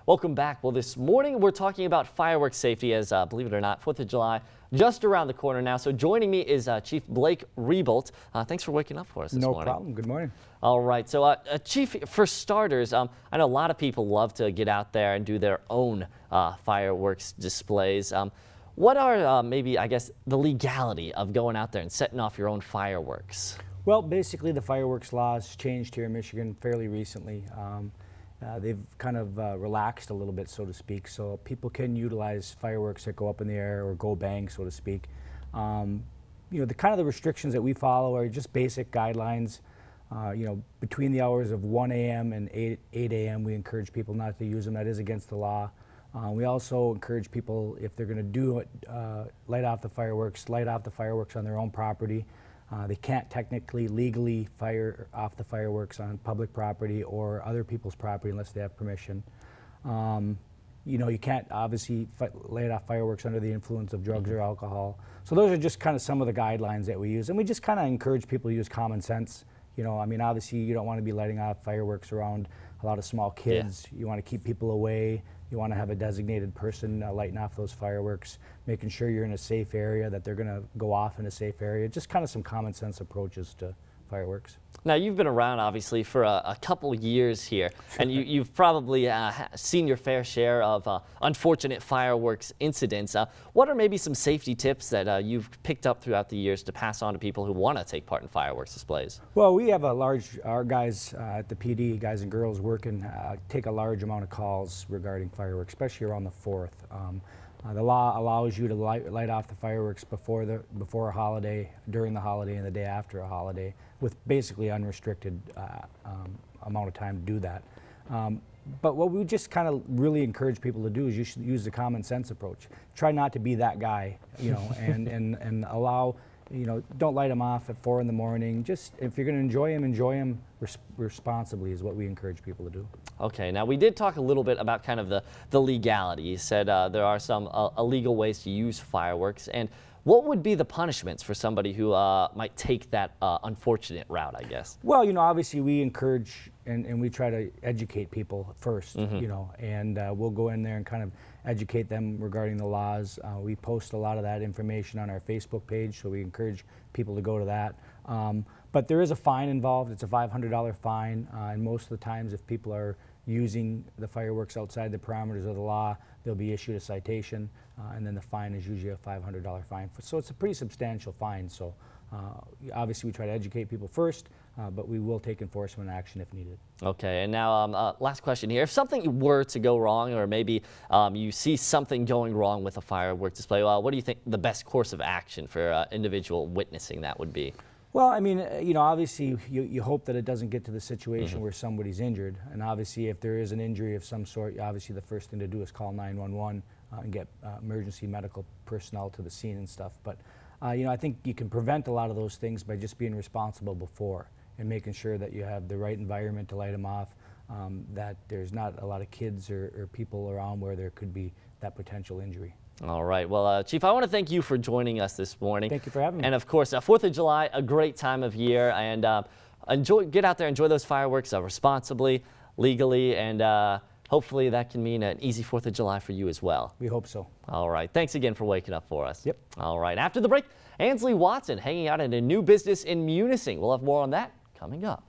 Welcome back. Well, this morning we're talking about fireworks safety as, believe it or not, 4th of July just around the corner now. So joining me is Chief Blake Rebolt. Thanks for waking up for us this morning. No problem. Good morning. All right. So, Chief, for starters, I know a lot of people love to get out there and do their own fireworks displays. What are maybe, I guess, the legality of going out there and setting off your own fireworks? Well, basically the fireworks laws changed here in Michigan fairly recently. They've kind of relaxed a little bit, so to speak, so people can utilize fireworks that go up in the air or go bang, so to speak. You know, the restrictions that we follow are just basic guidelines. You know, between the hours of 1 a.m. and 8 a.m. we encourage people not to use them. That is against the law. We also encourage people, if they're going to do it, light off the fireworks on their own property. They can't technically legally fire off the fireworks on public property or other people's property unless they have permission. You know, you can't obviously light off fireworks under the influence of drugs or alcohol. So those are just kind of some of the guidelines that we use. And we just kind of encourage people to use common sense. You know, I mean, obviously you don't want to be lighting off fireworks around a lot of small kids. Yeah. You want to keep people away. You want to have a designated person lighting off those fireworks, making sure you're in a safe area, that they're going to go off in a safe area. Just kind of some common sense approaches to fireworks. Now, you've been around, obviously, for a couple years here, and you've probably seen your fair share of unfortunate fireworks incidents. What are maybe some safety tips that you've picked up throughout the years to pass on to people who want to take part in fireworks displays? Well, we have our guys at the PD, guys and girls working, take a large amount of calls regarding fireworks, especially around the 4th. The law allows you to light off the fireworks before a holiday, during the holiday, and the day after a holiday, with basically unrestricted amount of time to do that. But what we just kind of really encourage people to do is you should use the common sense approach. Try not to be that guy, you know, and allow, you know, don't light them off at 4 in the morning. Just, if you're going to enjoy them responsibly is what we encourage people to do. Okay, now we did talk a little bit about kind of the legality. You said there are some illegal ways to use fireworks, and what would be the punishments for somebody who might take that unfortunate route, I guess? Well, you know, obviously we encourage and we try to educate people first, you know, and we'll go in there and kind of educate them regarding the laws. We post a lot of that information on our Facebook page, so we encourage people to go to that. But there is a fine involved. It's a $500 fine, and most of the times if people are using the fireworks outside the parameters of the law, they'll be issued a citation, and then the fine is usually a $500 fine. So it's a pretty substantial fine. So obviously we try to educate people first, but we will take enforcement action if needed. Okay, and now last question here. If something were to go wrong, or maybe you see something going wrong with a fireworks display, what do you think the best course of action for an individual witnessing that would be? Well, I mean, you know, obviously you hope that it doesn't get to the situation where somebody's injured. And obviously if there is an injury of some sort, obviously the first thing to do is call 911 and get emergency medical personnel to the scene and stuff. But, you know, I think you can prevent a lot of those things by just being responsible before and making sure that you have the right environment to light them off, that there's not a lot of kids or people around where there could be that potential injury. All right. Well, Chief, I want to thank you for joining us this morning. Thank you for having me. And of course, 4th of July, a great time of year, and get out there, enjoy those fireworks responsibly, legally, and hopefully that can mean an easy 4th of July for you as well. We hope so. All right. Thanks again for waking up for us. Yep. All right. After the break, Ansley Watson hanging out at a new business in Munising. We'll have more on that coming up.